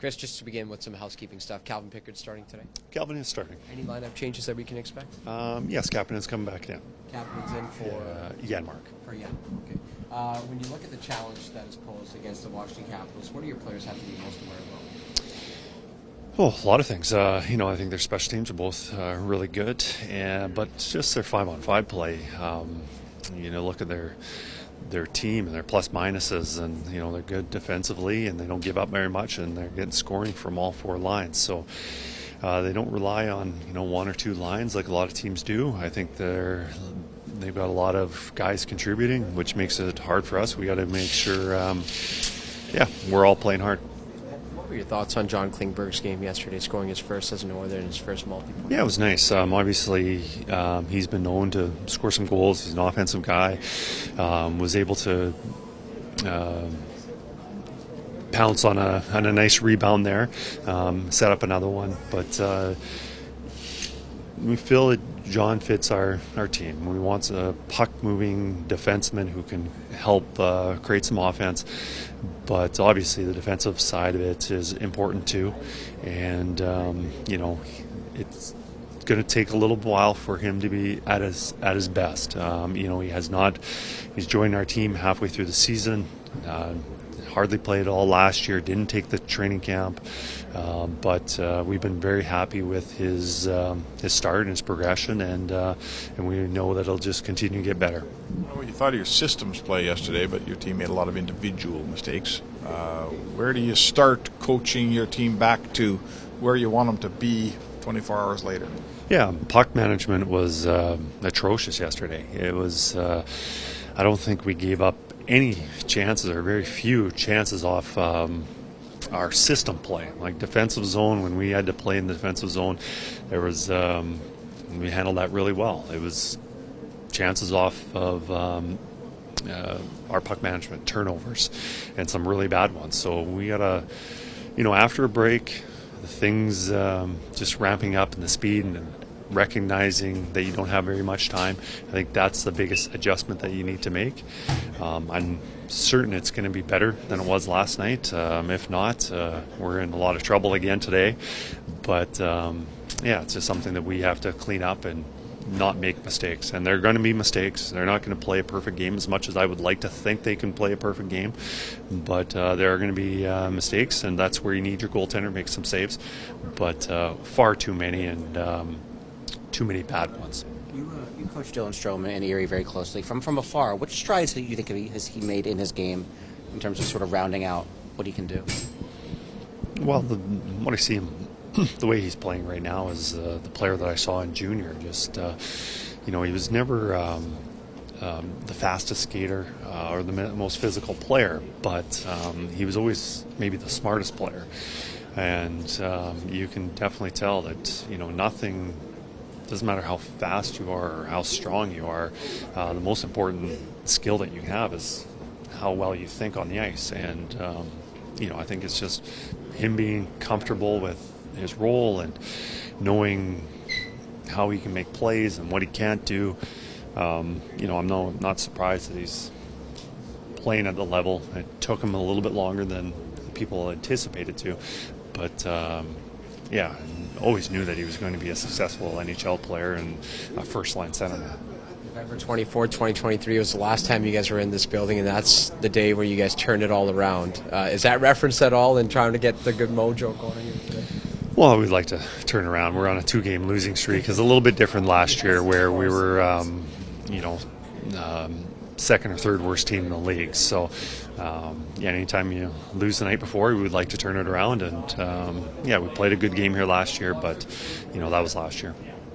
Kris, just to begin with some housekeeping stuff. Calvin Pickard starting today. Calvin is starting. Any lineup changes that we can expect? Yes, Captain is coming back down. Captain's in for Yanmark. For Yan. Okay. When you look at the challenge that is posed against the Washington Capitals, what do your players have to be most aware about? Oh, a lot of things. I think their special teams are both really good, but just their 5-on-5 play. Look at their team and their plus minuses, and they're good defensively and they don't give up very much, and they're getting scoring from all four lines. So they don't rely on one or two lines like a lot of teams do. I think they've got a lot of guys contributing, which makes it hard for us. We got to make sure, we're all playing hard. What were your thoughts on John Klingberg's game yesterday, scoring his first as a Northern, his first multi-point? Yeah, it was nice. Obviously, he's been known to score some goals. He's an offensive guy. Was able to pounce on a nice rebound there, set up another one. But we feel that John fits our team. We want a puck-moving defenseman who can help create some offense. But obviously the defensive side of it is important too. And, it's going to take a little while for him to be at his best. He's joined our team halfway through the season. Hardly played all last year, didn't take the training camp, but we've been very happy with his start and his progression, and we know that it'll just continue to get better. Well, you thought of your systems play yesterday, but your team made a lot of individual mistakes. Where do you start coaching your team back to where you want them to be 24 hours later? Yeah, puck management was atrocious yesterday. It was. I don't think we gave up any chances, or very few chances, off our system play. Like defensive zone, when we had to play in the defensive zone, there was we handled that really well. It was chances off of our puck management, turnovers, and some really bad ones. So we gotta, after a break, the things just ramping up in the speed and recognizing that you don't have very much time. I think that's the biggest adjustment that you need to make. I'm certain it's going to be better than it was last night. If not, we're in a lot of trouble again today. But it's just something that we have to clean up and not make mistakes. And they're going to be mistakes. They're not going to play a perfect game, as much as I would like to think they can play a perfect game. But there are going to be mistakes, and that's where you need your goaltender to make some saves. But far too many, and too many bad ones. You coach Dylan Strome and Erie very closely. From afar, what strides do you think has he made in his game in terms of sort of rounding out what he can do? Well, what I see him, the way he's playing right now is the player that I saw in junior. Just, he was never the fastest skater or the most physical player, but he was always maybe the smartest player. And you can definitely tell that, nothing. Doesn't matter how fast you are or how strong you are. The most important skill that you have is how well you think on the ice. And, I think it's just him being comfortable with his role and knowing how he can make plays and what he can't do. I'm not surprised that he's playing at the level. It took him a little bit longer than people anticipated to. But, always knew that he was going to be a successful NHL player and a first-line centerman. November 24th, 2023 was the last time you guys were in this building, and that's the day where you guys turned it all around. Is that referenced at all in trying to get the good mojo going here today? Well, we'd like to turn around. We're on a 2-game losing streak. It's a little bit different last year, where we were, second or third worst team in the league. So, anytime you lose the night before, we would like to turn it around. And, we played a good game here last year, but, that was last year.